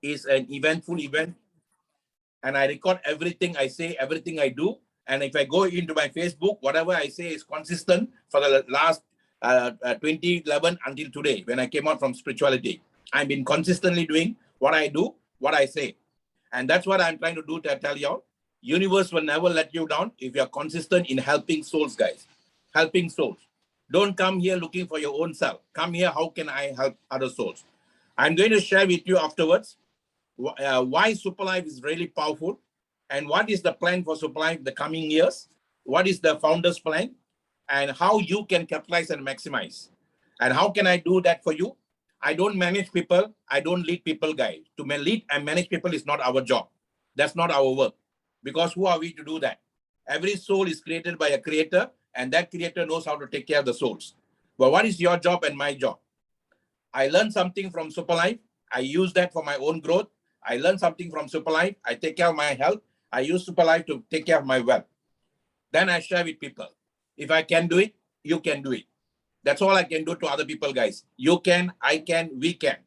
is an eventful event, and I record everything I say, everything I do. And if I go into my Facebook, whatever I say is consistent for the last 2011 until today, when I came out from spirituality. I've been consistently doing what I do, what I say. And that's what I'm trying to do to tell y'all. Universe will never let you down if you're consistent in helping souls, guys. Helping souls. Don't come here looking for your own self. Come here, how can I help other souls? I'm going to share with you afterwards why SuperLife is really powerful and what is the plan for SuperLife the coming years, what is the founder's plan, and how you can capitalize and maximize. And how can I do that for you? I don't manage people. I don't lead people, guys. To lead and manage people is not our job. That's not our work. Because who are we to do that? Every soul is created by a creator, and that creator knows how to take care of the souls. But what is your job and my job? I learned something from SuperLife. I use that for my own growth. I learned something from SuperLife. I take care of my health. I use SuperLife to take care of my wealth. Then I share with people. If I can do it, you can do it. That's all I can do to other people, guys. You can, I can, we can.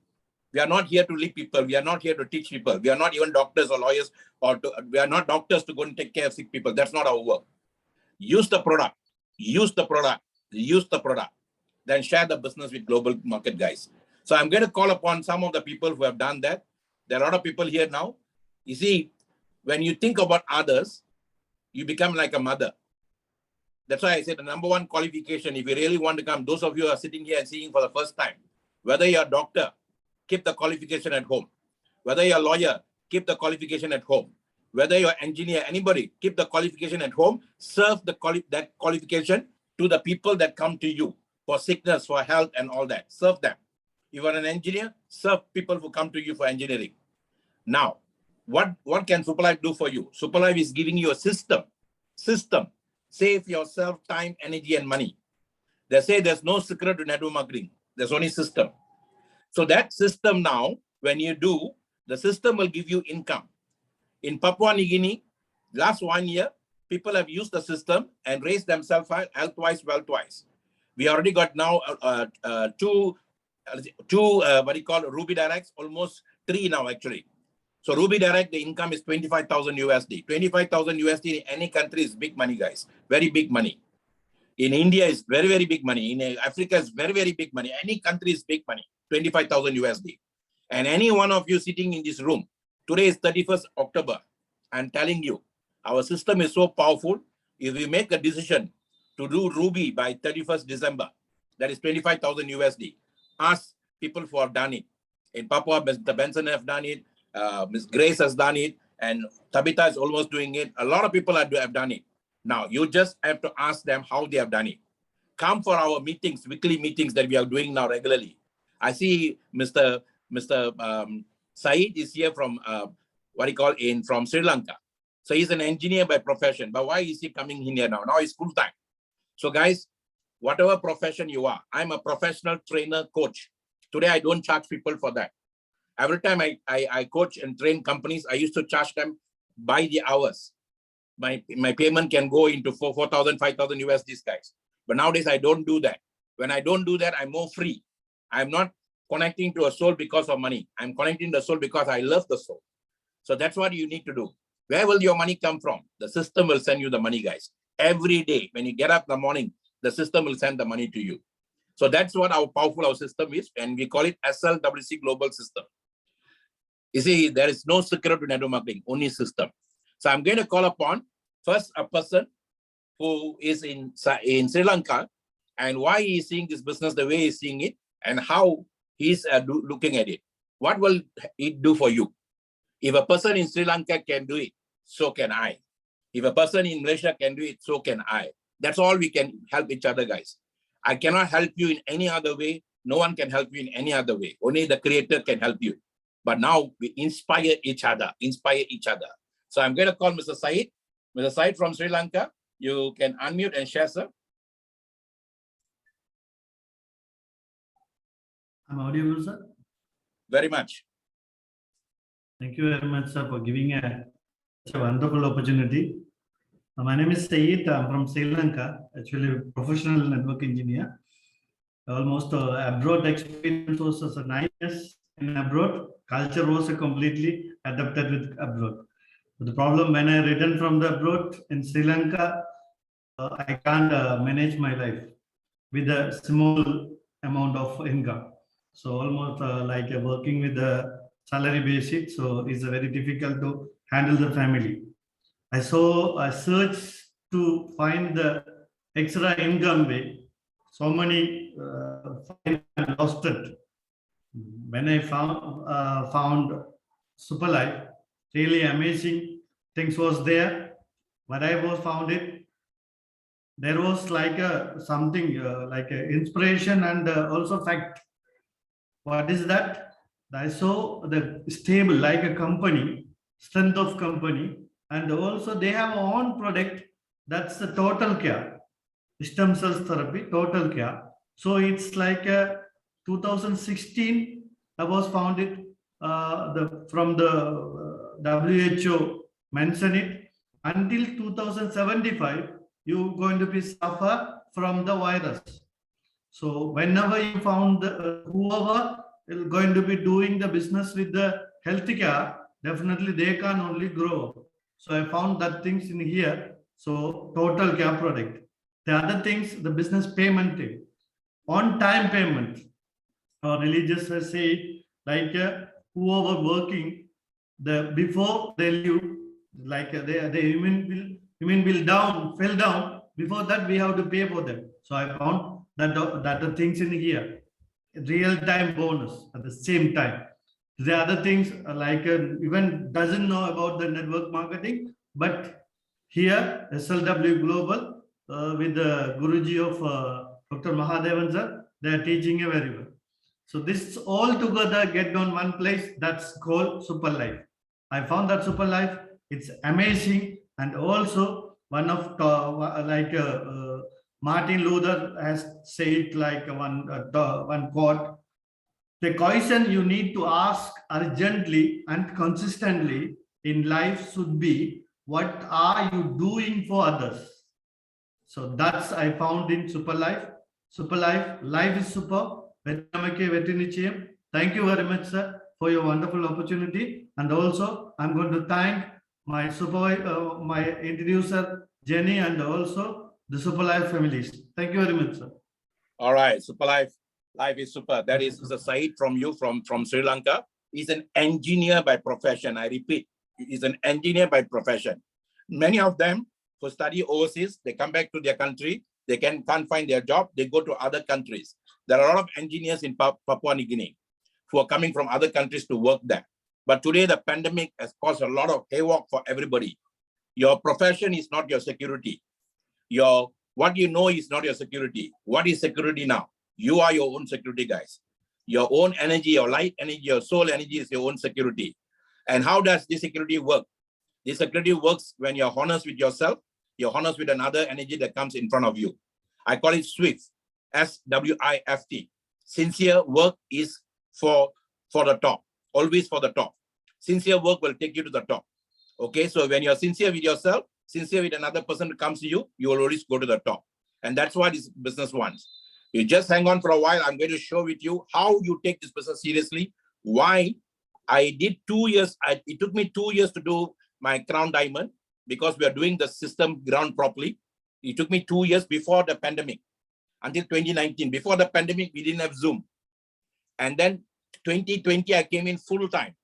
We are not here to lead people. We are not here to teach people. We are not even doctors or lawyers, we are not doctors to go and take care of sick people. That's not our work. Use the product. Use the product. Use the product. Then share the business with global market, guys. So I'm going to call upon some of the people who have done that. There are a lot of people here now. You see, when you think about others, you become like a mother. That's why I said the number one qualification, if you really want to come, those of you who are sitting here and seeing for the first time, whether you're a doctor, keep the qualification at home. Whether you're a lawyer, keep the qualification at home. Whether you're an engineer, anybody, keep the qualification at home. Serve that qualification to the people that come to you for sickness, for health, and all that. Serve them. If you're an engineer, serve people who come to you for engineering. Now, what can SuperLife do for you? SuperLife is giving you a system. Save yourself time, energy, and money. They say there's no secret to network marketing. There's only system. So that system now, when you do, the system will give you income. In Papua New Guinea, last 1 year, people have used the system and raised themselves health-wise, wealth-wise. We already got now two what you call Ruby Directs, almost 3 now actually. So Ruby Direct, the income is 25,000 USD. 25,000 USD in any country is big money, guys. Very big money. In India is very, very big money. In Africa is very, very big money. Any country is big money. 25,000 USD. And any one of you sitting in this room, today is 31st October. I'm telling you, our system is so powerful. If we make a decision to do Ruby by 31st December, that is 25,000 USD. Ask people who have done it. In Papua, Mr. Benson have done it. Ms. Grace has done it, and Tabitha is almost doing it. A lot of people have done it. Now, you just have to ask them how they have done it. Come for our meetings, weekly meetings that we are doing now regularly. I see Mr. Saeed is here from, from Sri Lanka. So he's an engineer by profession, but why is he coming in here now? Now he's full-time. So guys, whatever profession you are, I'm a professional trainer, coach. Today, I don't charge people for that. Every time I coach and train companies, I used to charge them by the hours. My payment can go into 4,000, 5,000 USD, guys. But nowadays, I don't do that. When I don't do that, I'm more free. I'm not connecting to a soul because of money. I'm connecting the soul because I love the soul. So that's what you need to do. Where will your money come from? The system will send you the money, guys. Every day, when you get up in the morning, the system will send the money to you. So that's what our powerful our system is, and we call it SLWC Global System. You see, there is no secret to network marketing, only system. So I'm going to call upon first a person who is in Sri Lanka and why he's seeing this business the way he's seeing it and how he's looking at it. What will it do for you? If a person in Sri Lanka can do it, so can I. If a person in Malaysia can do it, so can I. That's all we can help each other, guys. I cannot help you in any other way. No one can help you in any other way. Only the creator can help you. But now we inspire each other, So I'm going to call Mr. Said. Mr. Said from Sri Lanka, you can unmute and share, sir. I'm audible, sir? Very much. Thank you very much, sir, for giving such a wonderful opportunity. My name is Said. I'm from Sri Lanka, actually a professional network engineer. Almost abroad experience was 9 years in abroad. culture was completely adapted with abroad. But the problem when I returned from the abroad in Sri Lanka, I can't manage my life with a small amount of income. So almost like working with the salary basic, so it's very difficult to handle the family. I searched to find the extra income way. So many find and lost it. When I found SuperLife, really amazing things was there. When I was found it, there was like a something like a inspiration and also fact. What is that? I saw the stable like a company, strength of company, and also they have own product. That's the total care, stem cells therapy, total care. So it's like a 2016. I was founded from the WHO mention it until 2075. You going to be suffer from the virus. So whenever you found whoever is going to be doing the business with the healthcare, definitely they can only grow. So I found that things in here. So total care product. The other things, the business payment thing, on time payment, or religious say like whoever working the before they leave, like they human will down fell down. Before that we have to pay for them. So I found that the things in here, real time bonus at the same time. The other things like even doesn't know about the network marketing, but here SLW Global with the Guruji of Dr. Mahadevan sir, they are teaching you very well. So this all together get on one place. That's called SuperLife. I found that SuperLife. It's amazing, and also one of Martin Luther has said like one quote. The question you need to ask urgently and consistently in life should be, what are you doing for others? So that's I found in SuperLife. SuperLife, life is super. Thank you very much, sir, for your wonderful opportunity. And also, I'm going to thank my my introducer, Jenny, and also the SuperLife families. Thank you very much, sir. All right, SuperLife. Life is super. That is a Said from you from Sri Lanka. He's an engineer by profession. I repeat, he's an engineer by profession. Many of them who study overseas, they come back to their country, they can't find their job, they go to other countries. There are a lot of engineers in Papua New Guinea who are coming from other countries to work there. But today the pandemic has caused a lot of havoc for everybody. Your profession is not your security. What you know is not your security. What is security now? You are your own security, guys. Your own energy, your light energy, your soul energy is your own security. And how does this security work? This security works when you're honest with yourself, you're honest with another energy that comes in front of you. I call it SWIFT, SWIFT. Sincere work is for the top, always for the top. Sincere work will take you to the top. Okay, so when you're sincere with yourself, sincere with another person who comes to you, you will always go to the top. And that's what this business wants. You just hang on for a while. I'm going to show with you how you take this business seriously. Why I did 2 years. It took me 2 years to do my crown diamond because we are doing the system ground properly. It took me 2 years before the pandemic, until 2019. Before the pandemic, we didn't have Zoom. And then 2020, I came in full time.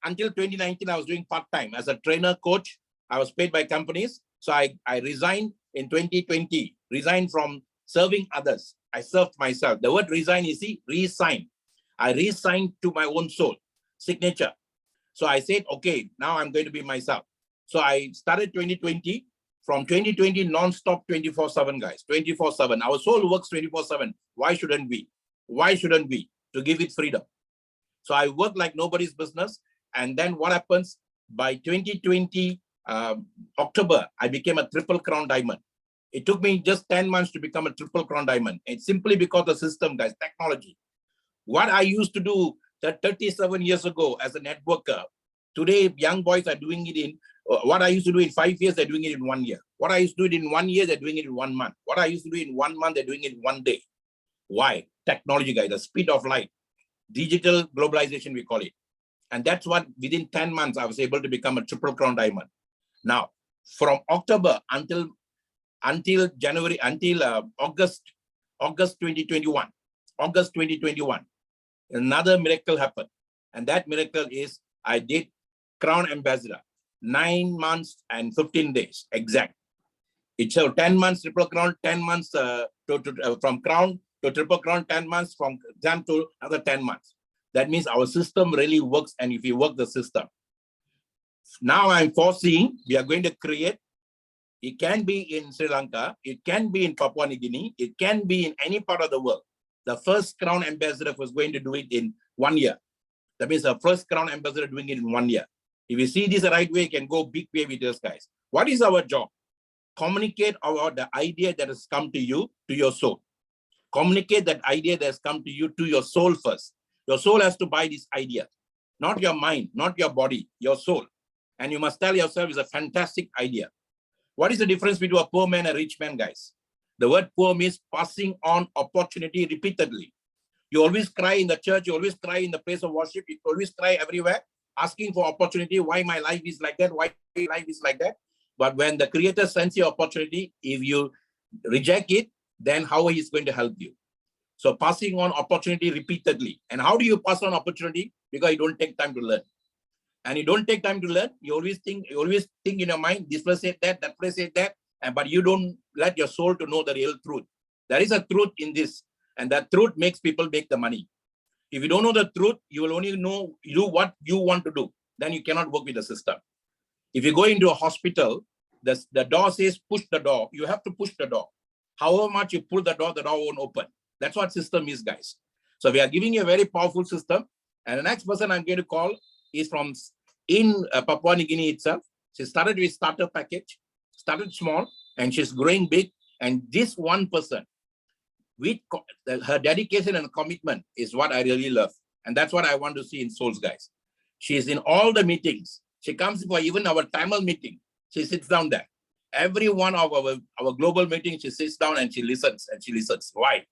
Until 2019, I was doing part-time as a trainer, coach. I was paid by companies. So I resigned in 2020, resigned from serving others. I served myself. The word resign is resign. I resigned to my own soul, signature. So I said, okay, now I'm going to be myself. So I started 2020. From 2020, non-stop 24/7, guys, 24/7. Our soul works 24/7. Why shouldn't we? Why shouldn't we? To give it freedom. So I work like nobody's business. And then what happens? By 2020, October, I became a triple crown diamond. It took me just 10 months to become a triple crown diamond. It's simply because the system, guys, technology. What I used to do 37 years ago as a networker, today young boys are doing it in, what I used to do in 5 years, they're doing it in 1 year. What I used to do it in 1 year, they're doing it in 1 month. What I used to do in 1 month, they're doing it in 1 day. Why? Technology, guys, the speed of light. Digital globalization, we call it. And that's what within 10 months, I was able to become a triple crown diamond. Now, from October until January, until August 2021, another miracle happened. And that miracle is I did Crown Ambassador, 9 months and 15 days, exact. It's a 10 months triple crown, 10 months from crown to triple crown, 10 months from exam to another 10 months. That means our system really works, and if you work the system. Now I'm foreseeing we are going to create, it can be in Sri Lanka, it can be in Papua New Guinea, it can be in any part of the world. The first Crown Ambassador was going to do it in 1 year. That means the first Crown Ambassador doing it in 1 year. If you see this the right way, you can go big way with those guys. What is our job? Communicate about the idea that has come to you, to your soul. Communicate that idea that has come to you, to your soul first. Your soul has to buy this idea, not your mind, not your body, your soul. And you must tell yourself it's a fantastic idea. What is the difference between a poor man and a rich man, guys? The word poor means passing on opportunity repeatedly. You always cry in the church, you always cry in the place of worship, you always cry everywhere, asking for opportunity, why my life is like that, why my life is like that. But when the Creator sends you opportunity, if you reject it, then how he is going to help you? So passing on opportunity repeatedly. And how do you pass on opportunity? Because you don't take time to learn. And you don't take time to learn, you always think in your mind, this place said that place said that, but you don't let your soul to know the real truth. There is a truth in this, and that truth makes people make the money. If you don't know the truth, you will only know do what you want to do. Then you cannot work with the system. If you go into a hospital, the door says push the door. You have to push the door. However much you pull the door won't open. That's what system is, guys. So we are giving you a very powerful system. And the next person I'm going to call is from in Papua New Guinea itself. She started with starter package, started small, and she's growing big. And this one person, with her dedication and commitment, is what I really love. And that's what I want to see in Souls, guys. She's in all the meetings. She comes for even our Tamil meeting. She sits down there. Every one of our global meetings, she sits down and she listens. Why?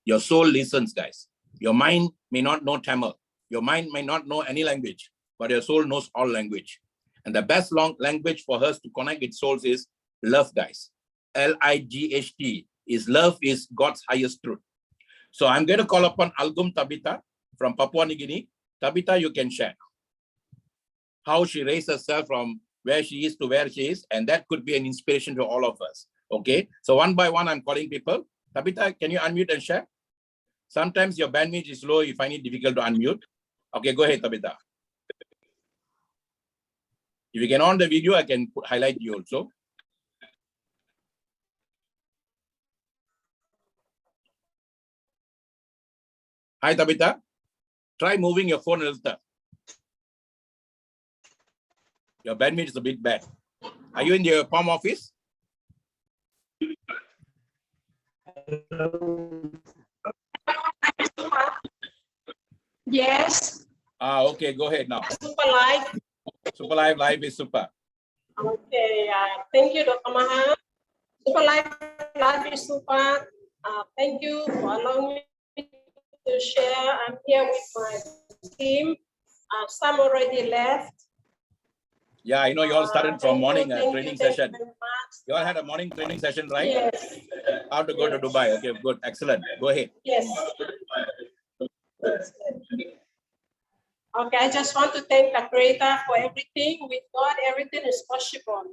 Your soul listens, guys. Your mind may not know Tamil. Your mind may not know any language, but your soul knows all language. And the best language for us to connect with souls is love, guys. L-I-G-H-T is love is God's highest truth. So I'm going to call upon Algum Tabitha from Papua New Guinea. Tabitha, you can share how she raised herself from where she is to where she is. And that could be an inspiration to all of us. Okay. So one by one, I'm calling people. Tabitha, can you unmute and share? Sometimes your bandwidth is low. You find it difficult to unmute. Okay, go ahead, Tabitha. If you can on the video, I can highlight you also. Hi, Tabitha. Try moving your phone a little. Your bandwidth is a bit bad. Are you in your home office? Yes. Okay, go ahead now. SuperLife. SuperLife Live is super. Okay, thank you, Dr. Maha. SuperLife Live is super. Thank you for allowing me to share. I'm here with my team. Some already left. Yeah, I know you all started from morning training session. Thank you very much. You all had a morning training session, right? Yes. How to go to Dubai. Okay, good. Excellent. Go ahead. Yes. Okay, I just want to thank the Creator for everything. With God, everything is possible.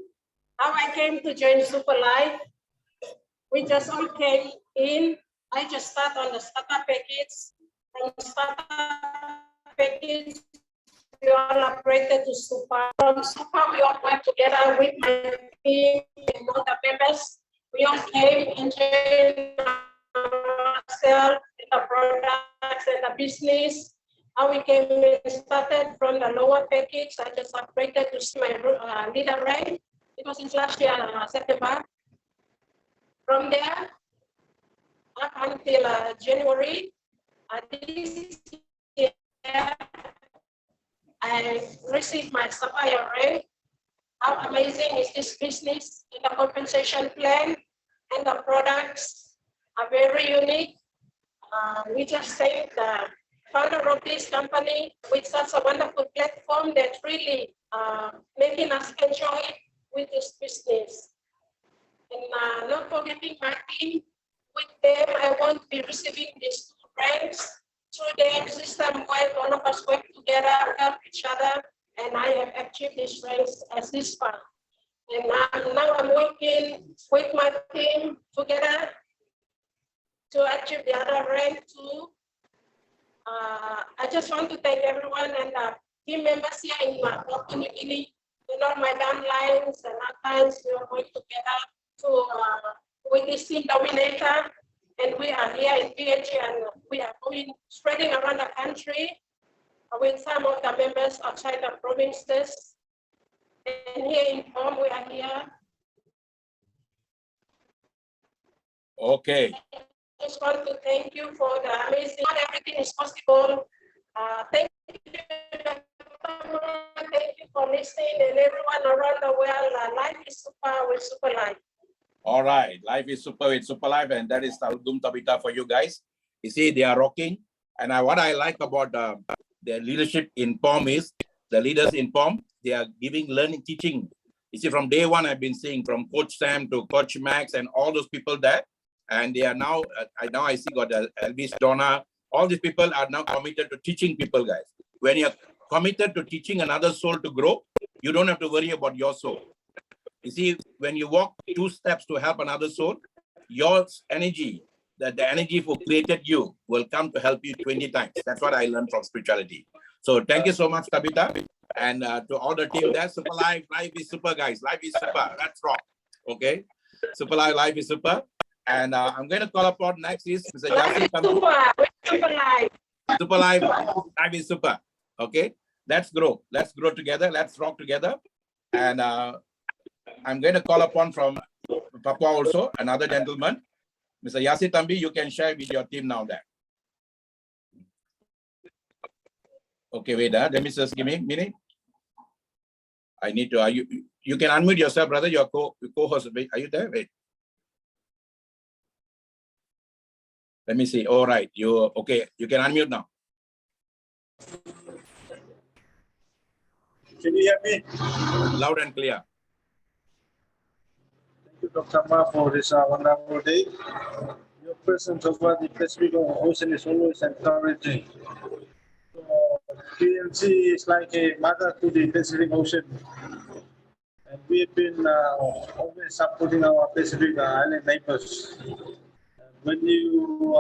How I came to join SuperLife, we just all came in. I just start on the starter package. From starter package, we all upgraded to Super. From Super, we all work together with my team and all the members. We all came and joined ourselves in the products and the business. How we came and started from the lower package. I just upgraded to my leader rank. It was in last year, September. From there, up until January, this year, I received my supplier rank. How amazing is this business? The compensation plan and the products are very unique. We just thank the founder of this company with such a wonderful platform that really making us enjoy with this business. And not forgetting my team, with them I won't be receiving these 2 grants through the system where all of us work together, help each other, and I have achieved this ranks as this far. And now I'm working with my team together to achieve the other rank too. I just want to thank everyone and team members here in my company, my downlines and uplines. We are going together to with this team Dominator, and we are here in PH and we are going spreading around the country with some of the members outside the provinces. And here in home, we are here. Okay. I just want to thank you for the amazing, not everything is possible. Thank you. Thank you for listening, and everyone around the world. Life is super with SuperLife. All right. Life is super with SuperLife, and that is Talgum Tabita for you guys. You see, they are rocking. And what I like about the leadership in POM is the leaders in POM, they are giving learning, teaching. You see, from day one, I've been seeing from Coach Sam to Coach Max and all those people there. And they are now, I see got Elvis Donna. All these people are now committed to teaching people, guys. When you're committed to teaching another soul to grow, you don't have to worry about your soul. You see, when you walk 2 steps to help another soul, your energy, that the energy who created you will come to help you 20 times. That's what I learned from spirituality. So thank you so much, Tabitha. And to all the team there, SuperLife, life is super, guys. Life is super. Let's rock. Okay. SuperLife, life is super. And I'm going to call upon next is Mr. Yassi. SuperLife. SuperLife, life is super. Okay. Let's grow. Let's grow together. Let's rock together. And I'm going to call upon from Papua also, another gentleman. Mr. Yassi Tambi, you can share with your team now there. Okay, wait, let me just give me a minute. I need to, you can unmute yourself, brother, your co-host. Are you there? Wait. Let me see. All right, okay, you can unmute now. Can you hear me? Loud and clear. Thank you, Dr.Maha, for this wonderful day. Your presence over the Pacific Ocean is always encouraging. So, PNC is like a mother to the Pacific Ocean. And we've been always supporting our Pacific Island neighbors. When you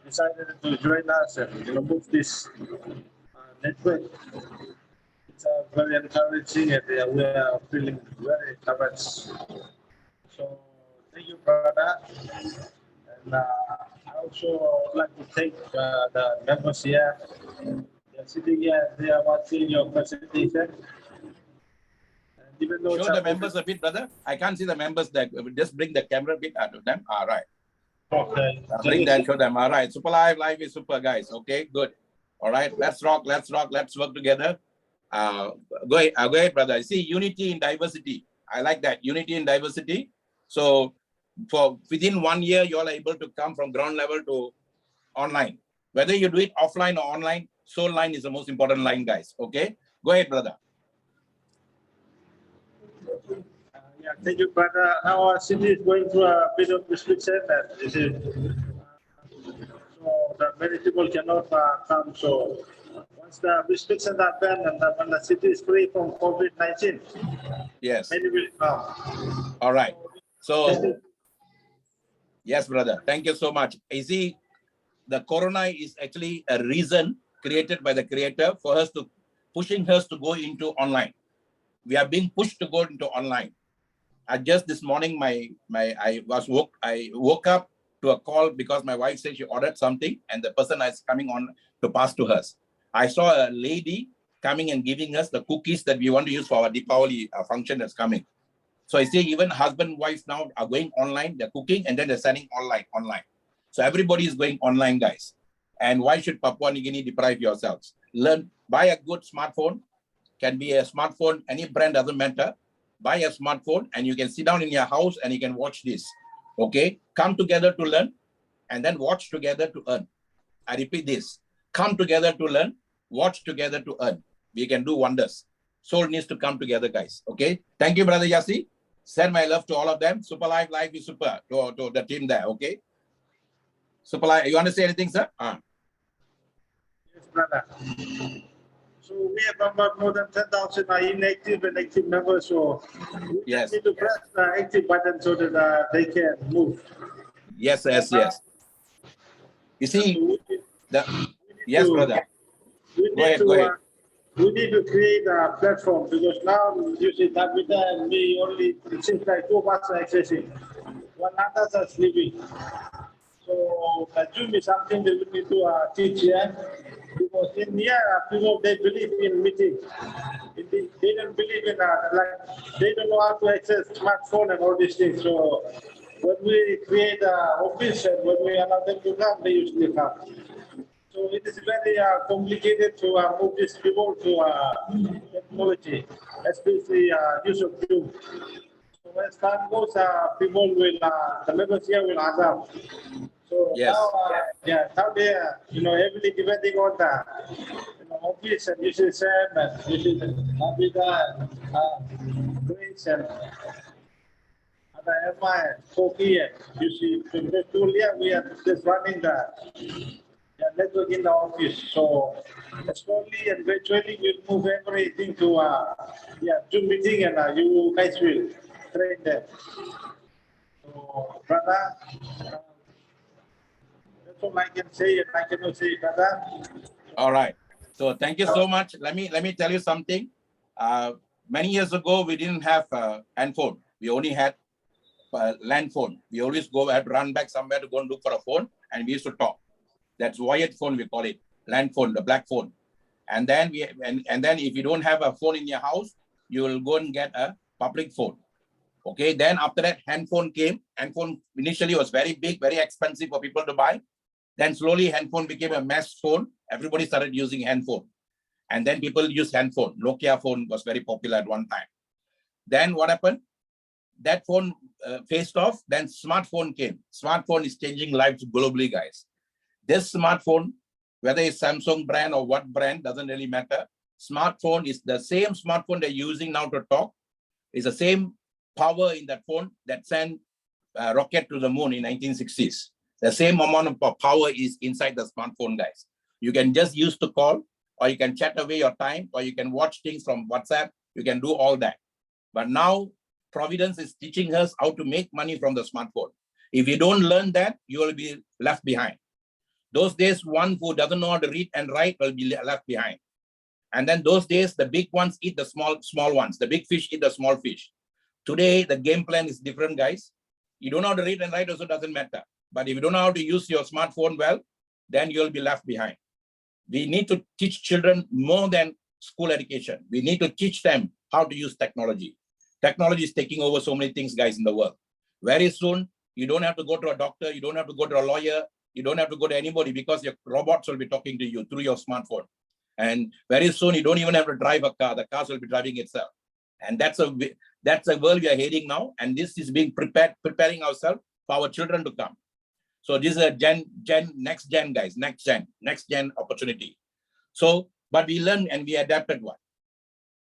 decided to join us and move this network, it's very encouraging and we are feeling very encouraged. So thank you, brother. And I also would like to thank the members here. They're sitting here, they are watching your presentation. And even though show the members a bit, brother. I can't see the members there. Just bring the camera a bit out of them. All right. Okay. Bring that, show them. All right. SuperLife, life is super, guys. Okay, good. All right. Let's rock. Let's rock. Let's work together. Go ahead, brother. See, unity in diversity. I like that. Unity in diversity. So for within 1 year, you all are able to come from ground level to online. Whether you do it offline or online, soul line is the most important line, guys. Okay. Go ahead, brother. Yeah, thank you, brother. Now our city is going through a bit of restriction. So that many people cannot come. So once the restrictions are done and when the city is free from COVID-19, yes, many will come. All right. So yes, brother. Thank you so much. You see, the corona is actually a reason created by the creator for us to pushing us to go into online. We are being pushed to go into online. Just this morning, I woke up to a call because my wife said she ordered something and the person is coming on to pass to us. I saw a lady coming and giving us the cookies that we want to use for our Deepavali function that's coming. So I see even husband, wife now are going online, they're cooking and then they're sending online. So everybody is going online, guys. And why should Papua New Guinea deprive yourselves? Learn, buy a good smartphone, can be a smartphone, any brand doesn't matter. Buy a smartphone and you can sit down in your house and you can watch this. Okay, come together to learn and then watch together to earn. I repeat this. come together to learn, watch together to earn. We can do wonders. Soul needs to come together, guys. Okay. Thank you, Brother Yasi. Send my love to all of them. SuperLife, life is super to the team there. Okay. SuperLife, you want to say anything, sir? Yes, brother. So we have about more than 10,000 inactive and active members. So we Yes. just need to press the active button so that they can move. Yes, yes, yes. You see, yes, brother. Go ahead, go ahead. We need to create a platform because now you see Tabitha and me only, it seems like 2 of us are accessing. One others are sleeping. So Zoom is something that we need to teach here. Because in here, people, they believe in meeting. They don't believe in, they don't know how to access smartphone and all these things. So when we create an office and when we allow them to come, they usually come. So it is very complicated to move these people to technology, especially use of Zoom. So as time goes, people will, the members here will adapt. So Yes. now they, everything depending on the office and usually Sam and usually Nabida and Grace and other Emma and Koki and usually Julia, we are just running the network in the office. So slowly and gradually we'll move everything to Zoom meeting and you guys will train them. So brother, that's all I can say, and I cannot say brother. All right. So thank you so much. Let me tell you something. Many years ago, we didn't have handphone. We only had land phone. We always had run back somewhere to go and look for a phone, and we used to talk. That's wired phone, we call it, land phone, the black phone. And then then if you don't have a phone in your house, you will go and get a public phone. Okay. Then after that, handphone came. Handphone initially was very big, very expensive for people to buy. Then slowly handphone became a mass phone. Everybody started using handphone. And then people use handphone. Nokia phone was very popular at one time. Then what happened? That phone phased off. Then smartphone came. Smartphone is changing lives globally, guys. This smartphone, whether it's Samsung brand or what brand, doesn't really matter. Smartphone is the same smartphone they're using now to talk. It's the same power in that phone that sent rocket to the moon in 1960s. The same amount of power is inside the smartphone, guys. You can just use to call, or you can chat away your time, or you can watch things from WhatsApp. You can do all that. But now Providence is teaching us how to make money from the smartphone. If you don't learn that, you will be left behind. Those days, one who doesn't know how to read and write will be left behind. And then those days, the big ones eat the small ones. The big fish eat the small fish. Today, the game plan is different, guys. You don't know how to read and write, also doesn't matter. But if you don't know how to use your smartphone well, then you'll be left behind. We need to teach children more than school education. We need to teach them how to use technology. Technology is taking over so many things, guys, in the world. Very soon, you don't have to go to a doctor. You don't have to go to a lawyer. You don't have to go to anybody because your robots will be talking to you through your smartphone. And very soon, you don't even have to drive a car. The cars will be driving itself. And that's a world we are heading now. And this is being preparing ourselves for our children to come. So this is a next gen, guys, next gen opportunity. So, but we learned and we adapted one.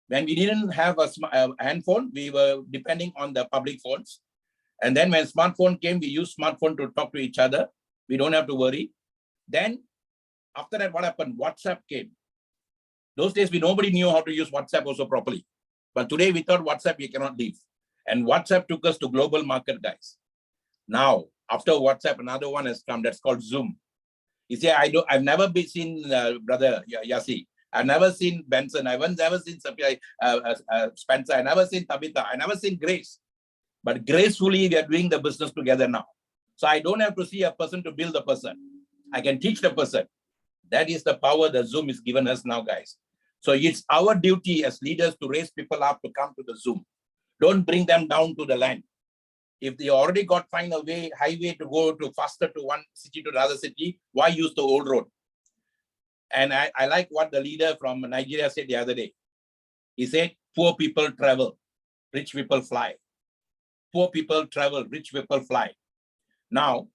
When we didn't have a handphone, we were depending on the public phones. And then when smartphone came, we used smartphone to talk to each other. We don't have to worry. Then after that, what happened? WhatsApp came. Those days, nobody knew how to use WhatsApp also properly. But today, without WhatsApp, you cannot live. And WhatsApp took us to global market, guys. Now, after WhatsApp, another one has come that's called Zoom. You see, I've never seen Brother Yasi. I've never seen Benson. I've never seen Spencer. I've never seen Tabitha. I've never seen Grace. But gracefully, we are doing the business together now. So I don't have to see a person to build a person. I can teach the person. That is the power that Zoom is given us now, guys. So it's our duty as leaders to raise people up to come to the Zoom. Don't bring them down to the land. If they already find a highway to go to faster to one city to another city, why use the old road? And I like what the leader from Nigeria said the other day. He said, poor people travel, rich people fly. Poor people travel, rich people fly. Now,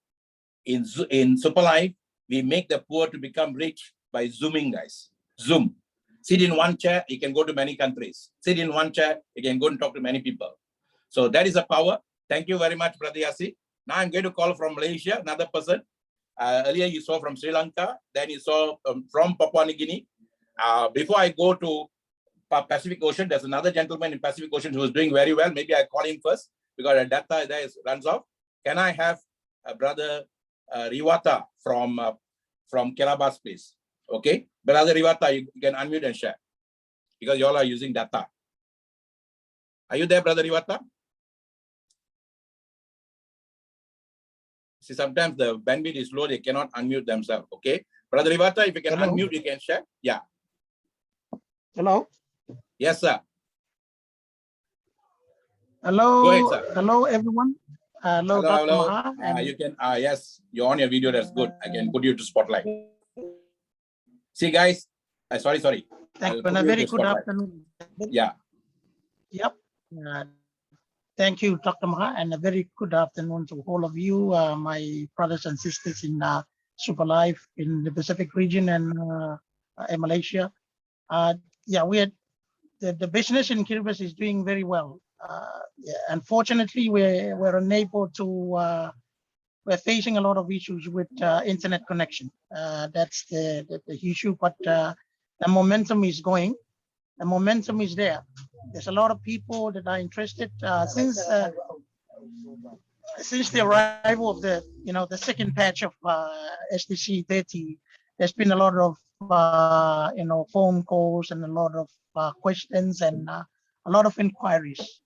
in SuperLife, we make the poor to become rich by Zooming, guys. Zoom. Sit in one chair, you can go to many countries. Sit in one chair, you can go and talk to many people. So that is a power. Thank you very much, Brother Yasi. Now I'm going to call from Malaysia, another person. Earlier you saw from Sri Lanka, then you saw from Papua New Guinea. Before I go to Pacific Ocean, there's another gentleman in Pacific Ocean who is doing very well. Maybe I call him first because the data there runs off. Can I have Brother Riwata from Kirabas, please? Okay, Brother Riwata, you can unmute and share because you all are using data. Are you there, Brother Riwata? See, sometimes the bandwidth is low, they cannot unmute themselves. Okay, Brother Riwata, if you can unmute, you can share. Yeah. Hello. Yes, sir. Hello. Go ahead, sir. Hello, everyone. Hello, Dr. Maha. You can. Yes, you're on your video. That's good. I can put you to spotlight. See, guys. Sorry. Thank you. And a very good afternoon. Yeah. Yep. Thank you, Dr. Maha, and a very good afternoon to all of you, my brothers and sisters in SuperLife in the Pacific region and in Malaysia. Yeah, we had the business in Kiribati is doing very well. Unfortunately, we're unable to. We're facing a lot of issues with internet connection. That's the issue, but the momentum is going. The momentum is there. There's a lot of people that are interested since the arrival of the second batch of SDC 30. There's been a lot of phone calls and a lot of questions and a lot of inquiries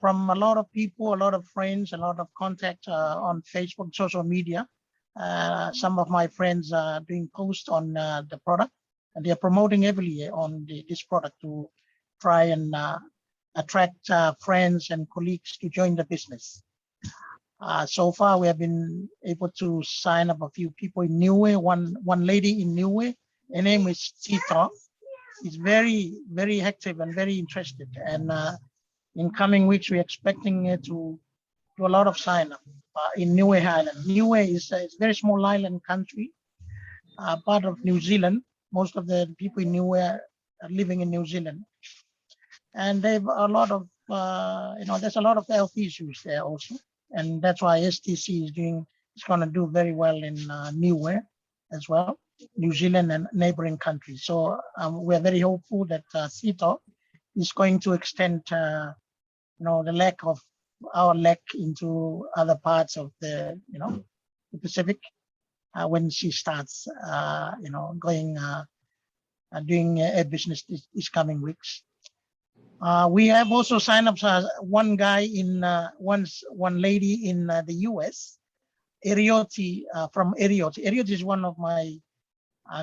from a lot of people, a lot of friends, a lot of contact on Facebook, social media. Some of my friends are doing posts on the product, and they're promoting heavily on this product to try and attract friends and colleagues to join the business. So far, we have been able to sign up a few people in Niue. One lady in Niue, her name is Tita. She's very, very active and very interested. And in coming weeks, we're expecting her to do a lot of sign up in Niue Island. Niue is a very small island country, part of New Zealand. Most of the people in Niue are living in New Zealand. And they've a lot of, there's a lot of health issues there also. And that's why STC is going to do very well in Niue as well, New Zealand and neighboring countries. So we're very hopeful that CETA is going to extend, the lack of our leg into other parts of the Pacific when she starts, doing a business this coming weeks. We have also signed up one lady in the US, Erioti, from Erioti. Erioti is one of my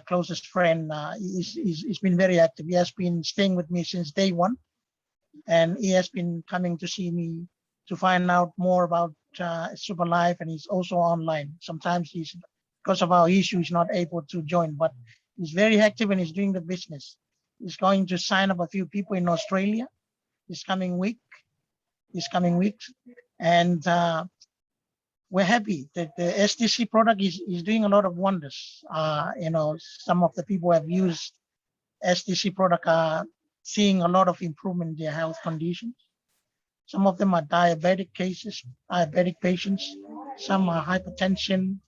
closest friend. He's been very active. He has been staying with me since day one, and he has been coming to see me to find out more about SuperLife, and he's also online. Sometimes because of our issue, he's not able to join, but he's very active and he's doing the business. He's going to sign up a few people in Australia this coming weeks, and we're happy that the STC product is doing a lot of wonders. Some of the people who have used STC product are seeing a lot of improvement in their health conditions. Some of them are diabetic patients. Some are hypertension,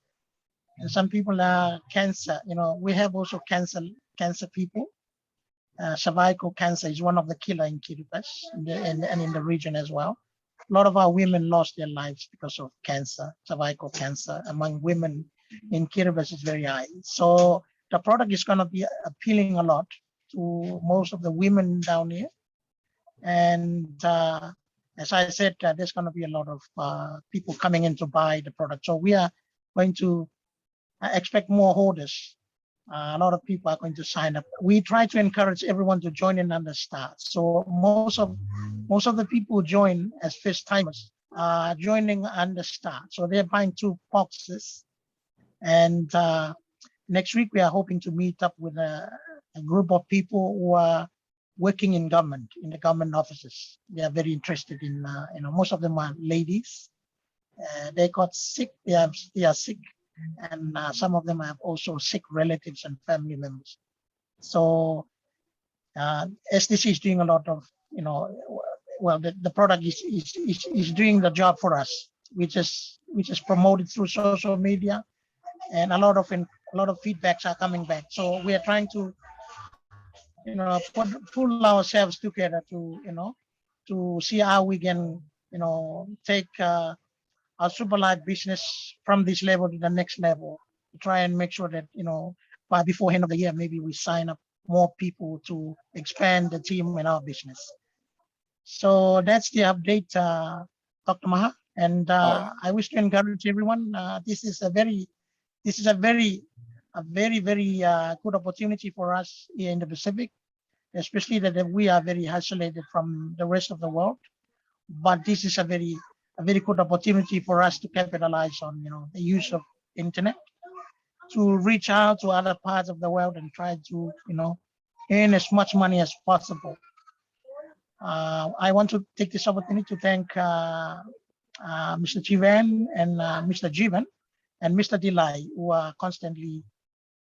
and some people are cancer. We have also cancer people. Cervical cancer is one of the killer in Kiribati and in the region as well. A lot of our women lost their lives because of cancer. Cervical cancer among women in Kiribati is very high. So the product is going to be appealing a lot to most of the women down here. And as I said, there's going to be a lot of people coming in to buy the product. So we are going to expect more orders. A lot of people are going to sign up. We try to encourage everyone to join in under start. So most of the people who join as first timers are joining under start. So they're buying 2 boxes. And next week we are hoping to meet up with a group of people who are working in the government offices. They are very interested in, most of them are ladies. They got sick. They are sick. and some of them have also sick relatives and family members. So SDC is doing a lot of, well, the product is doing the job for us. We just promoted through social media, and a lot of feedbacks are coming back. So we are trying to, pull ourselves together to, to see how we can, take our SuperLife business from this level to the next level. To try and make sure that, by before end of the year, maybe we sign up more people to expand the team in our business. So that's the update, Dr. Maha. And I wish to encourage everyone. This is a very good opportunity for us here in the Pacific, especially that we are very isolated from the rest of the world. But this is a very good opportunity for us to capitalize on, the use of internet to reach out to other parts of the world and try to, earn as much money as possible. I want to take this opportunity to thank Mr. Jivan and Mr. Jivan and Mr. Delay, who are constantly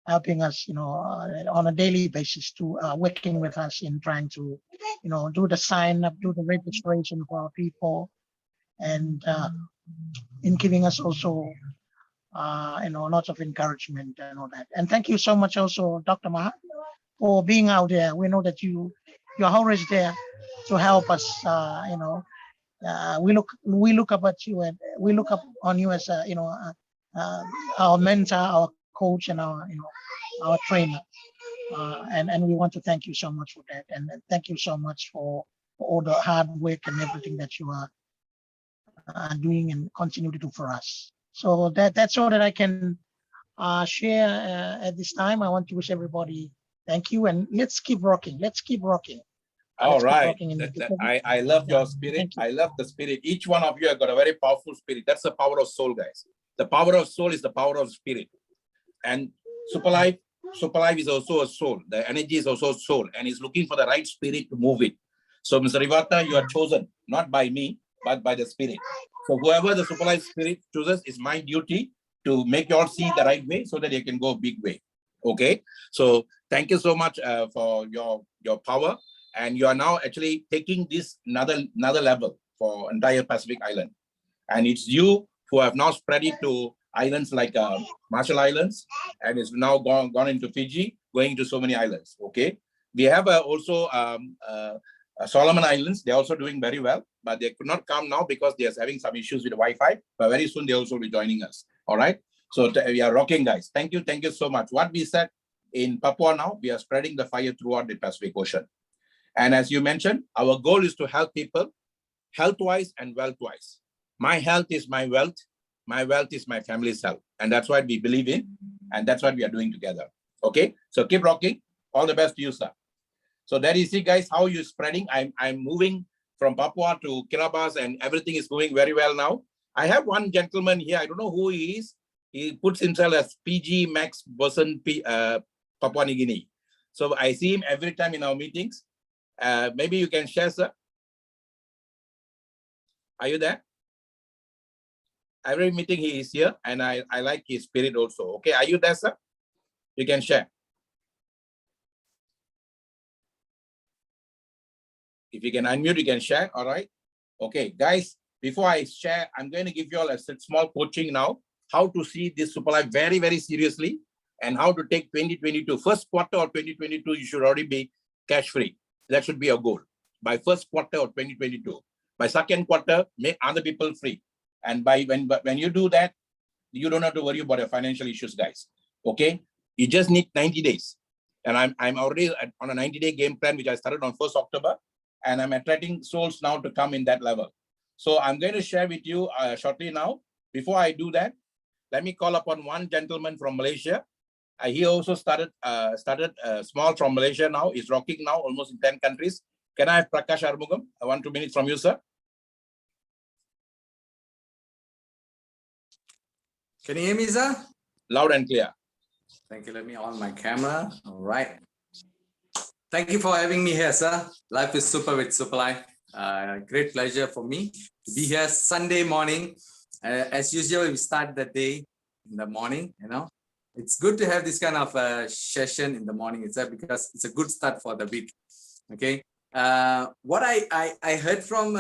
helping us, on a daily basis to working with us in trying to, do the sign up, do the registration for our people, and in giving us also, lots of encouragement and all that. And thank you so much also, Dr. Maha, for being out there. We know that you're always there to help us. We look up at you, and we look up on you as our mentor, our coach, and our trainer. And we want to thank you so much for that, and thank you so much for all the hard work and everything that you are doing and continue to do for us. So that's all that I can share at this time. I want to wish everybody thank you, and let's keep rocking. Let's keep rocking. All right. I love your spirit. I love the spirit. Each one of you have got a very powerful spirit. That's the power of soul, guys. The power of soul is the power of spirit. And SuperLife is also a soul. The energy is also soul, and is looking for the right spirit to move it. So, Mr. Rivata, you are chosen, not by me, but by the spirit. So whoever the SuperLife spirit chooses, is my duty to make you all see the right way so that you can go big way. Okay. So thank you so much for your power. And you are now actually taking this another level for entire Pacific Island. And it's you who have now spread it to islands like Marshall Islands, and it's now gone into Fiji, going to so many islands. Okay. We have also Solomon Islands. They're also doing very well, but they could not come now because they're having some issues with the Wi-Fi. But very soon they also will be joining us. All right. So we are rocking, guys. Thank you so much. What we said in Papua now, we are spreading the fire throughout the Pacific Ocean. And as you mentioned, our goal is to help people health-wise and wealth-wise. My health is my wealth. My wealth is my family's health. And that's what we believe in. And that's what we are doing together. Okay. So keep rocking. All the best to you, sir. So there you see, guys, how you're spreading. I'm moving from Papua to Kiribati, and everything is going very well now. I have one gentleman here. I don't know who he is. He puts himself as PG Max Boson Papua New Guinea. So I see him every time in our meetings. Maybe you can share, sir. Are you there? Every meeting he is here, and I like his spirit also. Okay, are you there, sir? You can share. If you can unmute, you can share. All right. Okay, guys, before I share, I'm going to give you all a small coaching now, how to see this SuperLife very, very seriously, and how to take 2022. First quarter of 2022, you should already be cash free. That should be your goal. By first quarter of 2022. By second quarter, make other people free. And by when you do that, you don't have to worry about your financial issues, guys. Okay? You just need 90 days. And I'm already on a 90-day game plan, which I started on 1st October. And I'm attracting souls now to come in that level. So I'm going to share with you shortly now. Before I do that, let me call upon one gentleman from Malaysia. He also started small from Malaysia now. He's rocking now almost in 10 countries. Can I have Prakash Armugam? 1-2 minutes from you, sir. Can you hear me, sir? Loud and clear. Thank you. Let me on my camera. All right. Thank you for having me here, sir. Life is super with SuperLife. Great pleasure for me to be here Sunday morning. As usual, we start the day in the morning, you know. It's good to have this kind of session in the morning itself because it's a good start for the week. Okay. What I heard from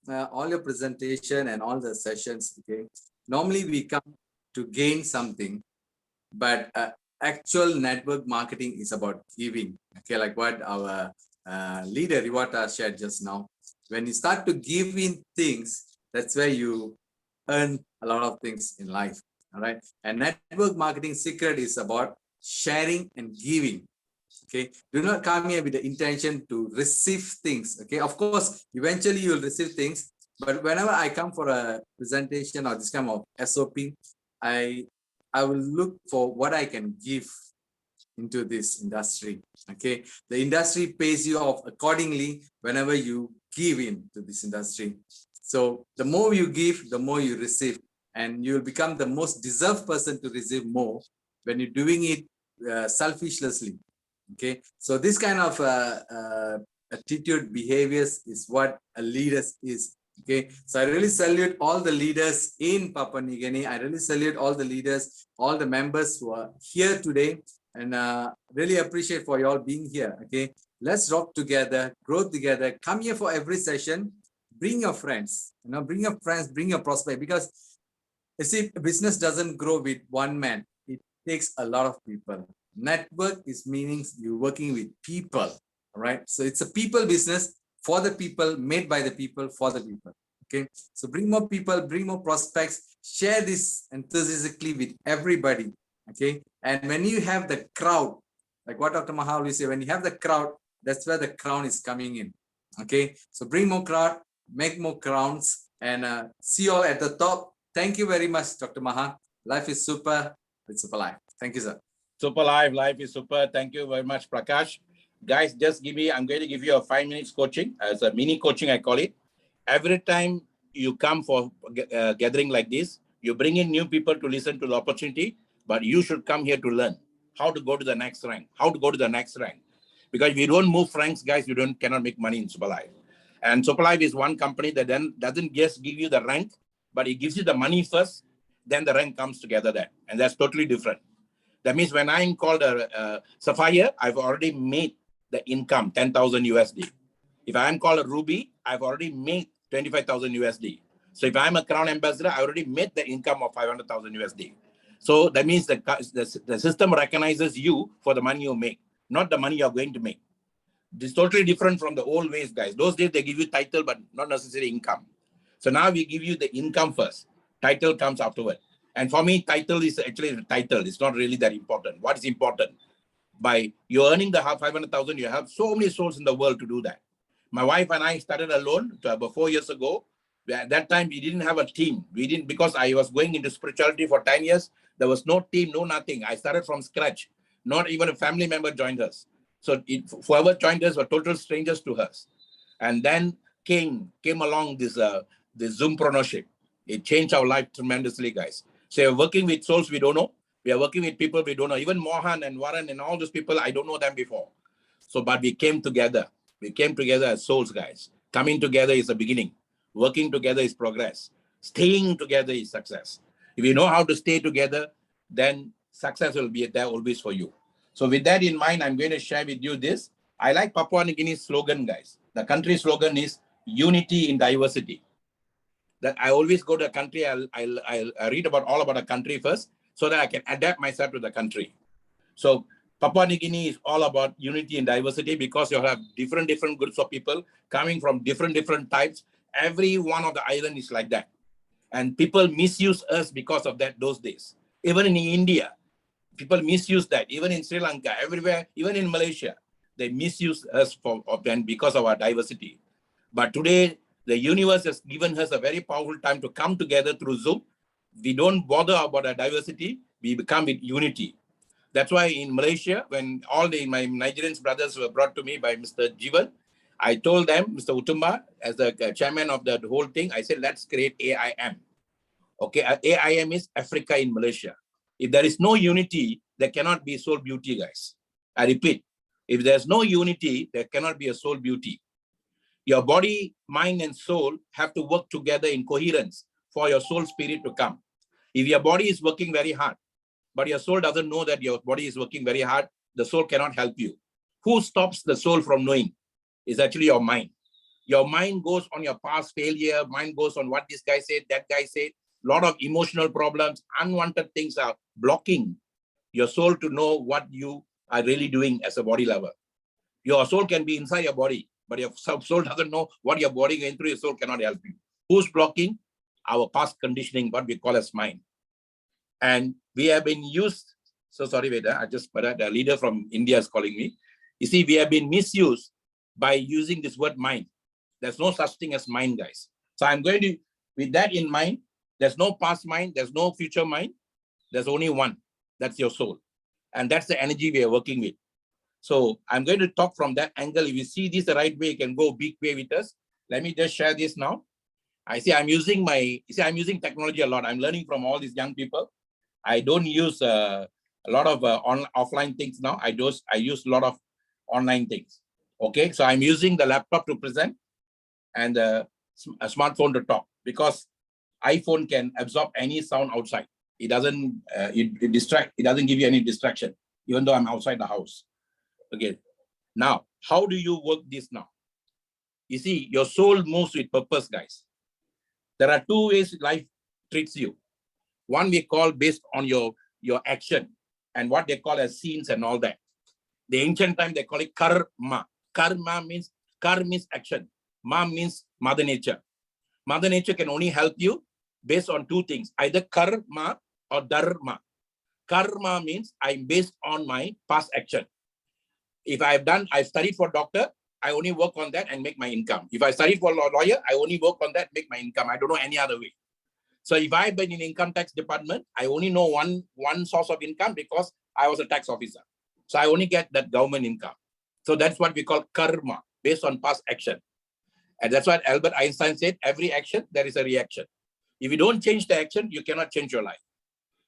all your presentation and all the sessions, okay, normally we come to gain something, but actual network marketing is about giving. Okay, like what our leader Rewata shared just now. When you start to give in things, that's where you earn a lot of things in life. All right. And network marketing secret is about sharing and giving. Okay. Do not come here with the intention to receive things. Okay. Of course, eventually you'll receive things. But whenever I come for a presentation or this kind of SOP, I will look for what I can give into this industry. Okay. The industry pays you off accordingly whenever you give in to this industry. So the more you give, the more you receive, and you'll become the most deserved person to receive more when you're doing it selfishly. Okay, so this kind of attitude, behaviors is what a leader is. Okay, so I really salute all the leaders in Papua New Guinea. I really salute all the leaders, all the members who are here today, and really appreciate for you all being here. Okay, let's rock together, grow together. Come here for every session. Bring your friends. You know, bring your friends, bring your prospect, because you see, business doesn't grow with one man. It takes a lot of people. Network is meaning you're working with people. All right. So it's a people business for the people, made by the people, for the people. Okay. So bring more people, bring more prospects, share this enthusiastically with everybody. Okay. And when you have the crowd, like what Dr.Maha always say, when you have the crowd, that's where the crown is coming in. Okay. So bring more crowd, make more crowns, and see you all at the top. Thank you very much, Dr. Maha. Life is super. It's super life. Thank you, sir. Super life. Life is super. Thank you very much, Prakash. Guys, just I'm going to give you a 5 minutes coaching as a mini coaching, I call it. Every time you come for gathering like this, you bring in new people to listen to the opportunity, but you should come here to learn how to go to the next rank, how to go to the next rank. Because if you don't move ranks, guys, you cannot make money in SuperLife. And SuperLife is one company that then doesn't just give you the rank, but it gives you the money first, then the rank comes together there. And that's totally different. That means when I'm called a Sapphire, I've already made the income, 10,000 USD. If I'm called a Ruby, I've already made 25,000 USD. So if I'm a Crown Ambassador, I already made the income of 500,000 USD. So that means the system recognizes you for the money you make, not the money you're going to make. This is totally different from the old ways, guys. Those days, they give you title, but not necessarily income. So now we give you the income first. Title comes afterward. And for me, title is actually the title. It's not really that important. What is important? By you earning the 500,000, you have so many souls in the world to do that. My wife and I started alone about 4 years ago. At that time, we didn't have a team. We didn't, because I was going into spirituality for 10 years. There was no team, no nothing. I started from scratch. Not even a family member joined us. So whoever joined us were total strangers to us. And then came along this Zoompreneurship. It changed our life tremendously, guys. So we're working with souls we don't know. We are working with people we don't know. Even Mohan and Warren and all those people, I don't know them before. So, but we came together. We came together as souls, guys. Coming together is the beginning. Working together is progress. Staying together is success. If you know how to stay together, then success will be there always for you. So with that in mind, I'm going to share with you this. I like Papua New Guinea's slogan, guys. The country slogan is unity in diversity. That I always go to a country, I read about all about a country first, so that I can adapt myself to the country. So Papua New Guinea is all about unity and diversity, because you have different groups of people coming from different types. Every one of the island is like that. And people misuse us because of that those days. Even in India, people misuse that. Even in Sri Lanka, everywhere, even in Malaysia, they misuse us because of our diversity. But today, the universe has given us a very powerful time to come together through Zoom. We don't bother about our diversity. We become with unity. That's why in Malaysia, when all my Nigerian brothers were brought to me by Mr. Jivan, I told them, Mr. Utuma, as the chairman of the whole thing, I said, let's create AIM. Okay, AIM is Africa in Malaysia. If there is no unity, there cannot be soul beauty, guys. I repeat, if there's no unity, there cannot be a soul beauty. Your body, mind, and soul have to work together in coherence for your soul spirit to come. If your body is working very hard, but your soul doesn't know that your body is working very hard, the soul cannot help you. Who stops the soul from knowing? Is actually your mind. Your mind goes on your past failure, mind goes on what this guy said, that guy said. A lot of emotional problems, unwanted things are blocking your soul to know what you are really doing as a body lover. Your soul can be inside your body, but your soul doesn't know what your body going through, your soul cannot help you. Who's blocking? Our past conditioning, what we call as mind. And we have been used, so sorry, Veda, the leader from India is calling me. You see, we have been misused by using this word mind. There's no such thing as mind, guys. So I'm going to, with that in mind, there's no past mind, there's no future mind. There's only one. That's your soul. And that's the energy we are working with. So I'm going to talk from that angle. If you see this the right way, you can go big way with us. Let me just share this now. I'm using technology a lot. I'm learning from all these young people. I don't use a lot of offline things now. I use a lot of online things. Okay, so I'm using the laptop to present and a smartphone to talk, because iPhone can absorb any sound outside. It doesn't it doesn't give you any distraction, even though I'm outside the house. Okay, now how do you work this now? You see, your soul moves with purpose, guys. There are two ways life treats you. One we call based on your action and what they call as scenes and all that. The ancient time they call it karma. Karma means action. Ma means Mother Nature. Mother Nature can only help you based on two things, either karma or dharma. Karma means I'm based on my past action. If I've studied for doctor, I only work on that and make my income. If I studied for lawyer, I only work on that, make my income. I don't know any other way. So if I've been in income tax department, I only know one source of income because I was a tax officer. So I only get that government income. So that's what we call karma, based on past action. And that's what Albert Einstein said, every action, there is a reaction. If you don't change the action, you cannot change your life.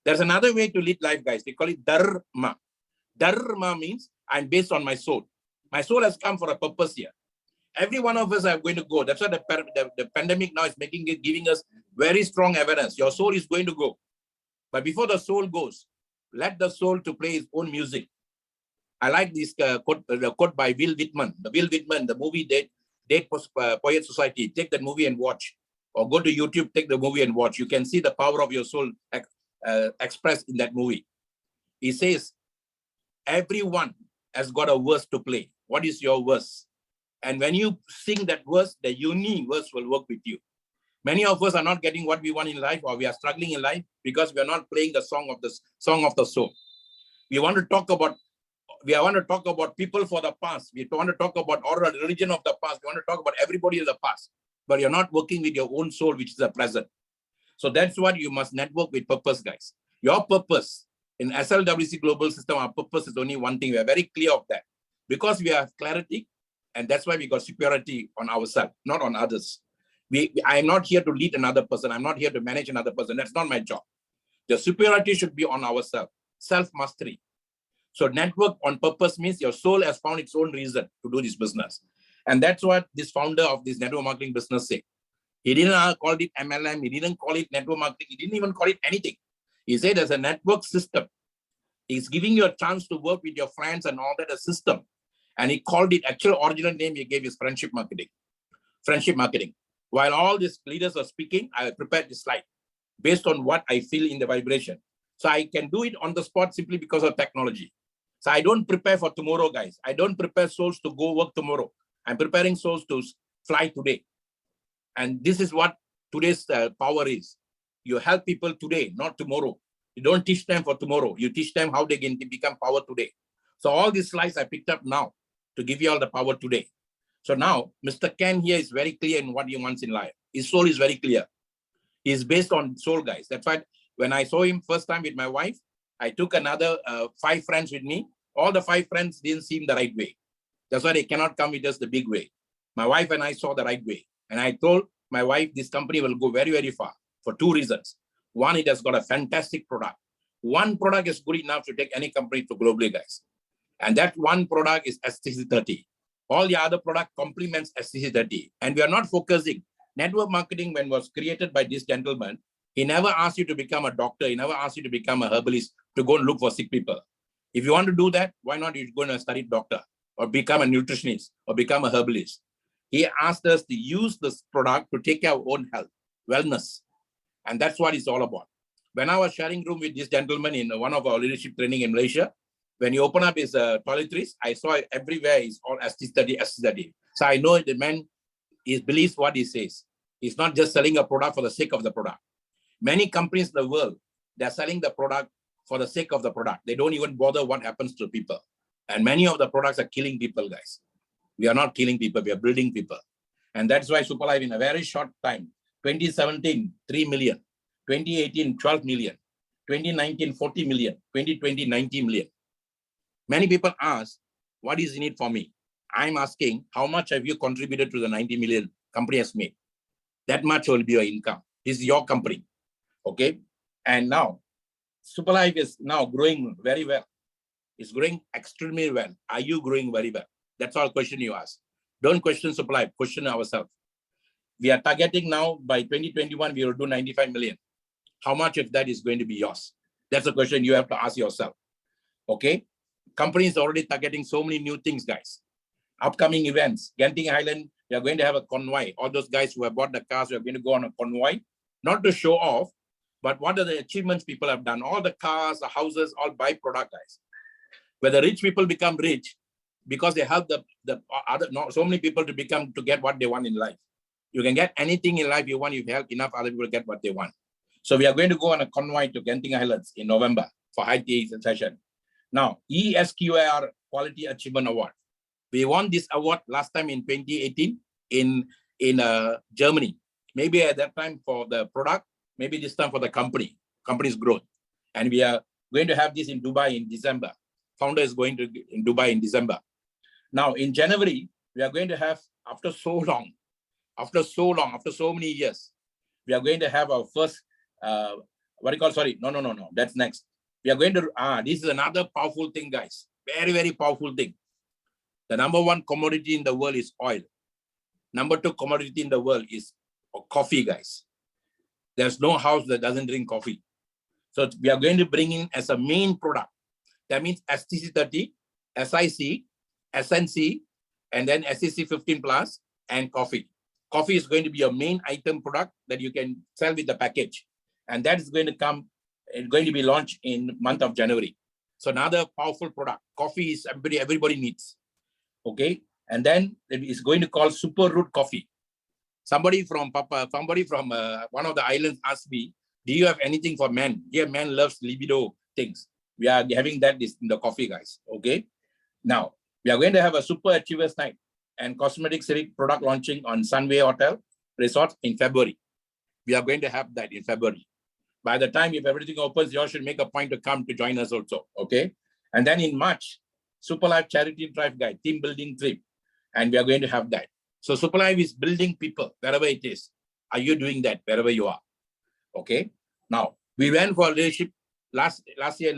There's another way to lead life, guys. We call it dharma. Dharma means I'm based on my soul. My soul has come for a purpose here. Every one of us are going to go. That's why the pandemic now is giving us very strong evidence. Your soul is going to go. But before the soul goes, let the soul to play its own music. I like this quote by Will Whitman. The Will Whitman, the movie Date Poet Society. Take that movie and watch. Or go to YouTube, take the movie and watch. You can see the power of your soul expressed in that movie. He says, everyone has got a verse to play. What is your verse? And when you sing that verse, the universe will work with you. Many of us are not getting what we want in life, or we are struggling in life because we are not playing the song of the soul. We want to talk about people for the past. We want to talk about all the religion of the past. We want to talk about everybody of the past, but you're not working with your own soul, which is the present. So that's what you must network with purpose, guys. Your purpose in SLWC Global System, our purpose is only one thing. We are very clear of that because we have clarity, and that's why we got superiority on ourselves, not on others. I am not here to lead another person. I'm not here to manage another person. That's not my job. The superiority should be on ourselves, self-mastery. So network on purpose means your soul has found its own reason to do this business. And that's what this founder of this network marketing business said. He didn't call it MLM. He didn't call it network marketing. He didn't even call it anything. He said as a network system. He's giving you a chance to work with your friends and all that, a system. And he called it, actual original name he gave is friendship marketing. Friendship marketing. While all these leaders are speaking, I prepared this slide based on what I feel in the vibration. So I can do it on the spot simply because of technology. So I don't prepare for tomorrow, guys. I don't prepare souls to go work tomorrow. I'm preparing souls to fly today. And this is what today's power is. You help people today, not tomorrow. You don't teach them for tomorrow. You teach them how they can become power today. So all these slides I picked up now to give you all the power today. So now, Mr. Ken here is very clear in what he wants in life. His soul is very clear. He's based on soul, guys. That's why when I saw him first time with my wife, I took another 5 friends with me. All the 5 friends didn't seem the right way. That's why they cannot come with us the big way. My wife and I saw the right way. And I told my wife, this company will go very, very far for 2 reasons. One, it has got a fantastic product. One product is good enough to take any company to globally, guys. And that one product is STC30. All the other product complements STC30. And we are not focusing. Network marketing, when was created by this gentleman, He never asked you to become a doctor. He never asked you to become a herbalist to go and look for sick people. If you want to do that, why not you go and study doctor or become a nutritionist or become a herbalist? He asked us to use this product to take our own health, wellness. And that's what it's all about. When I was sharing room with this gentleman in one of our leadership training in Malaysia, when he opened up his toiletries, I saw it everywhere is all ST30. So I know the man believes what he says. He's not just selling a product for the sake of the product. Many companies in the world, they're selling the product for the sake of the product. They don't even bother what happens to people. And many of the products are killing people, guys. We are not killing people, we are building people. And that's why SuperLife in a very short time, 2017, 3 million, 2018, 12 million, 2019, 40 million, 2020, 90 million. Many people ask, what is in it for me? I'm asking, how much have you contributed to the 90 million company has made? That much will be your income. This is your company, okay? And now, SuperLife is now growing very well. It's growing extremely well. Are you growing very well? That's all question you ask. Don't question SuperLife, question ourselves. We are targeting now by 2021, we will do 95 million. How much of that is going to be yours? That's a question you have to ask yourself, okay? Companies are already targeting so many new things, guys. Upcoming events, Genting Island, we are going to have a convoy. All those guys who have bought the cars, we are going to go on a convoy, not to show off, but what are the achievements people have done? All the cars, the houses, all byproduct, guys. Where the rich people become rich because they help so many people to get what they want in life. You can get anything in life you want, you help enough other people get what they want. So we are going to go on a convoy to Genting Islands in November for high tea session. Now, ESQAR Quality Achievement Award. We won this award last time in 2018 in Germany. Maybe at that time for the product, maybe this time for the company's growth. And we are going to have this in Dubai in December. Founder is going to in Dubai in December. Now in January, we are going to have, after so many years, we are going to have our first, that's next. We are going to, this is another powerful thing, guys. Very, very powerful thing. The number one commodity in the world is oil. Number two commodity in the world is coffee, guys. There's no house that doesn't drink coffee. So we are going to bring in as a main product. That means STC30, SIC, SNC, and then SEC 15 plus and coffee. Coffee is going to be your main item product that you can sell with the package. And that is going to come, it's going to be launched in month of January. So another powerful product. Coffee is everybody needs. Okay. And then it is going to call Super Root Coffee. Somebody from one of the islands asked me, do you have anything for men? Yeah, men loves libido things. We are having that in the coffee, guys. Okay. Now, we are going to have a Super Achievers Night and cosmetic series product launching on Sunway Hotel Resort in February. We are going to have that in February. By the time, if everything opens, you all should make a point to come to join us also. Okay. And then in March, SuperLife Charity Drive Guide, team building trip. And we are going to have that. So SuperLife is building people wherever it is. Are you doing that wherever you are? Okay. Now, we went for leadership last year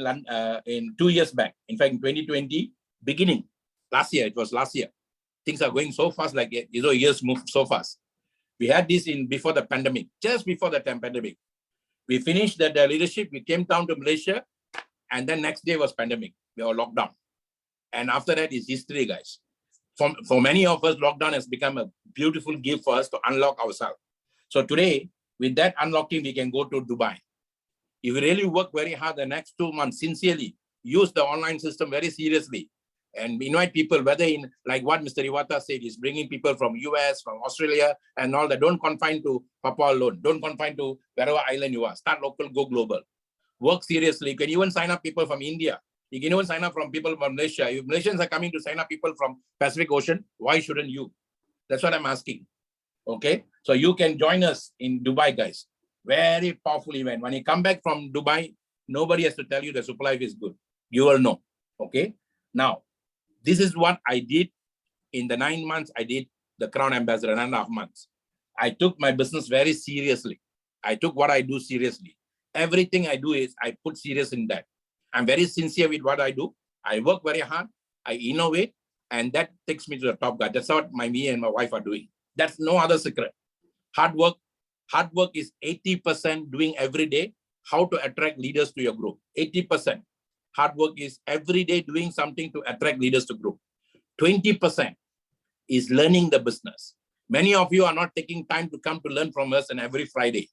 in 2 years back. In fact, in 2020, beginning, it was last year. Things are going so fast, like, years move so fast. We had this before the pandemic, just before the pandemic. We finished the leadership, we came down to Malaysia, and then next day was pandemic. We were locked down. And after that is history, guys. For many of us, lockdown has become a beautiful gift for us to unlock ourselves. So today, with that unlocking, we can go to Dubai. If you really work very hard the next 2 months, sincerely, use the online system very seriously, and invite people, whether in, like what Mr. Iwata said, is bringing people from US, from Australia, and all that. Don't confine to Papua alone. Don't confine to wherever island you are. Start local, go global. Work seriously. You can even sign up people from India. You can even sign up from people from Malaysia. If Malaysians are coming to sign up people from Pacific Ocean, why shouldn't you? That's what I'm asking. Okay. So you can join us in Dubai, guys. Very powerful event. When you come back from Dubai, nobody has to tell you that SuperLife is good. You will know. Okay. Now, this is what I did in the 9 months. I did the Crown Ambassador, 9.5 months. I took my business very seriously. I took what I do seriously. Everything I do is I put serious in that. I'm very sincere with what I do. I work very hard. I innovate, and that takes me to the top, guy. That's what me and my wife are doing. That's no other secret. Hard work, Hard work is 80% doing every day, how to attract leaders to your group. 80%. Hard work is every day doing something to attract leaders to group. 20% is learning the business. Many of you are not taking time to come to learn from us, and every Friday.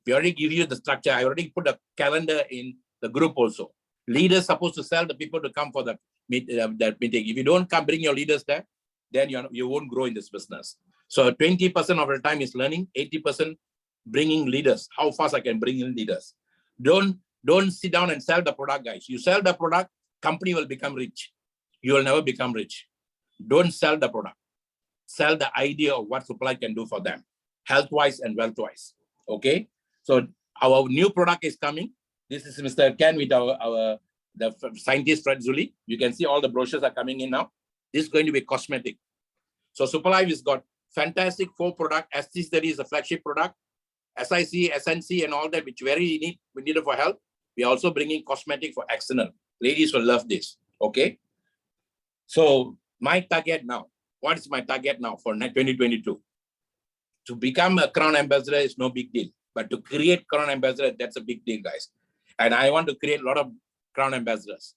We already give you the structure. I already put a calendar in the group also. Leaders supposed to sell the people to come for that meeting. If you don't come, bring your leaders there, then you won't grow in this business. So 20% of the time is learning, 80% bringing leaders. How fast I can bring in leaders. Don't sit down and sell the product, guys. You sell the product, company will become rich. You will never become rich. Don't sell the product. Sell the idea of what SuperLife can do for them, health-wise and wealth-wise. Okay? So our new product is coming. This is Mr. Ken with the scientist Fred Zuli. You can see all the brochures are coming in now. This is going to be cosmetic. So SuperLife has got fantastic 4 product. SC30 is a flagship product. SIC, SNC, and all that, which we need it for health. We are also bringing cosmetic for external. Ladies will love this. Okay. So my target now. What is my target now for 2022? To become a Crown Ambassador is no big deal. But to create Crown Ambassador, that's a big deal, guys. And I want to create a lot of Crown Ambassadors.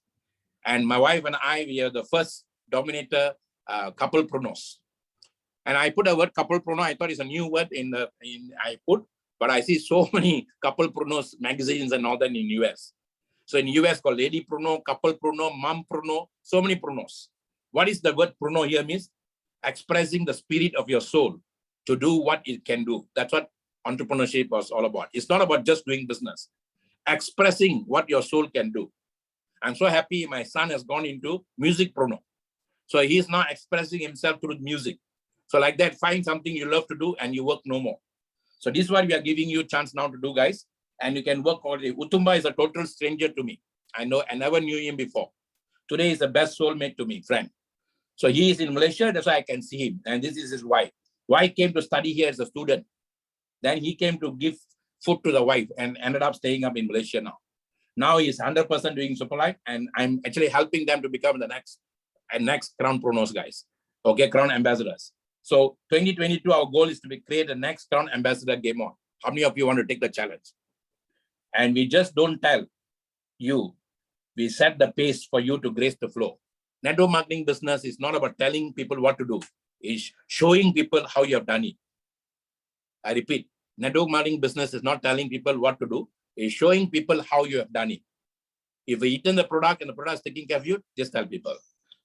And my wife and I, we are the first Dominator couplepreneurs. And I put a word couplepreneur. I thought it's a new word but I see so many couplepreneurs magazines and all that in US. So in US called ladypreneur, couplepreneur, mompreneur, so many preneurs. What is the word preneur here means? Expressing the spirit of your soul to do what it can do. That's what entrepreneurship was all about. It's not about just doing business. Expressing what your soul can do. I'm so happy my son has gone into musicpreneur. So he's now expressing himself through music. So like that, find something you love to do and you work no more. So this is what we are giving you a chance now to do, guys. And you can work all day. Utumba is a total stranger to me. I never knew him before. Today is the best soulmate to me, friend. So he is in Malaysia, that's why I can see him. And this is his wife. Wife came to study here as a student. Then he came to give food to the wife and ended up staying up in Malaysia now. Now he's 100% doing SuperLife, and I'm actually helping them to become the next Crownpreneurs, guys. Okay, Crown Ambassadors. So 2022, our goal is to create the next Crown Ambassador game on. How many of you want to take the challenge? And we just don't tell you. We set the pace for you to grace the flow. Network marketing business is not about telling people what to do. It's showing people how you have done it. I repeat, network marketing business is not telling people what to do. It's showing people how you have done it. If you eaten the product and the product is taking care of you, just tell people.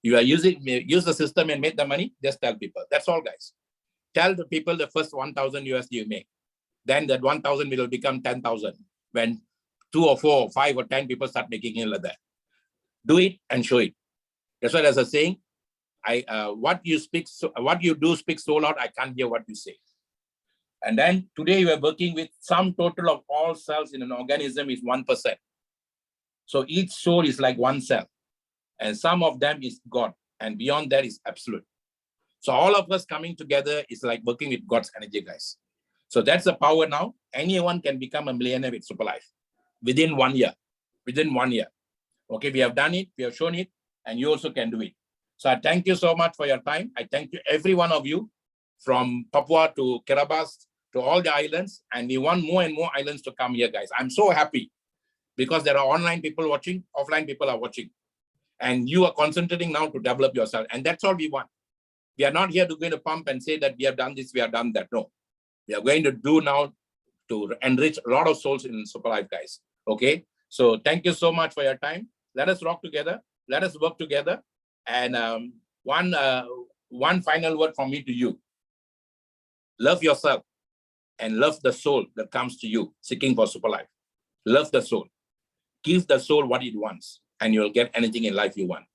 You are use the system and make the money, just tell people. That's all, guys. Tell the people the first 1,000 USD you make. Then that 1,000 will become 10,000 when 2 or 4 or 5 or 10 people start making it like that. Do it and show it. That's why, as I was saying, what you do speaks so loud, I can't hear what you say. And then today we are working with sum total of all cells in an organism is 1%. So each soul is like one cell. And some of them is God. And beyond that is absolute. So all of us coming together is like working with God's energy, guys. So that's the power now. Anyone can become a millionaire with SuperLife within 1 year. Within 1 year. Okay, we have done it, we have shown it, and you also can do it. So I thank you so much for your time. I thank you, every one of you, from Papua to Kiribati to all the islands. And we want more and more islands to come here, guys. I'm so happy because there are online people watching, offline people are watching. And you are concentrating now to develop yourself. And that's all we want. We are not here to go to pump and say that we have done this, we have done that. No. We are going to do now to enrich a lot of souls in SuperLife, guys. Okay. So thank you so much for your time. Let us rock together. Let us work together. And one final word from me to you. Love yourself and love the soul that comes to you seeking for SuperLife. Love the soul. Give the soul what it wants and you'll get anything in life you want.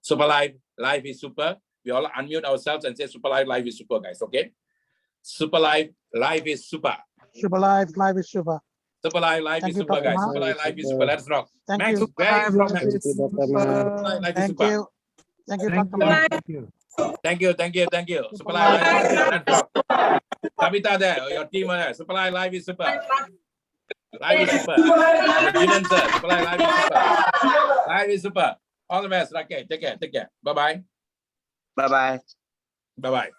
SuperLife, life is super. We all unmute ourselves and say SuperLife, life is super, guys. Okay? SuperLife, life is super. SuperLife, life is super. SuperLife, life is super, guys. SuperLife, life is super. Let's rock. Thank Max, you. where are you from, Max? Thank you. Thank you, Dr.Maha. Thank you. SuperLife, life is super. Let's rock. Tabitha there, your team there. SuperLife, life is super. Life is super. Jinan sir, SuperLife, life is super. Life is super. All the best. Okay, take care. Bye-bye. Bye-bye. Bye-bye.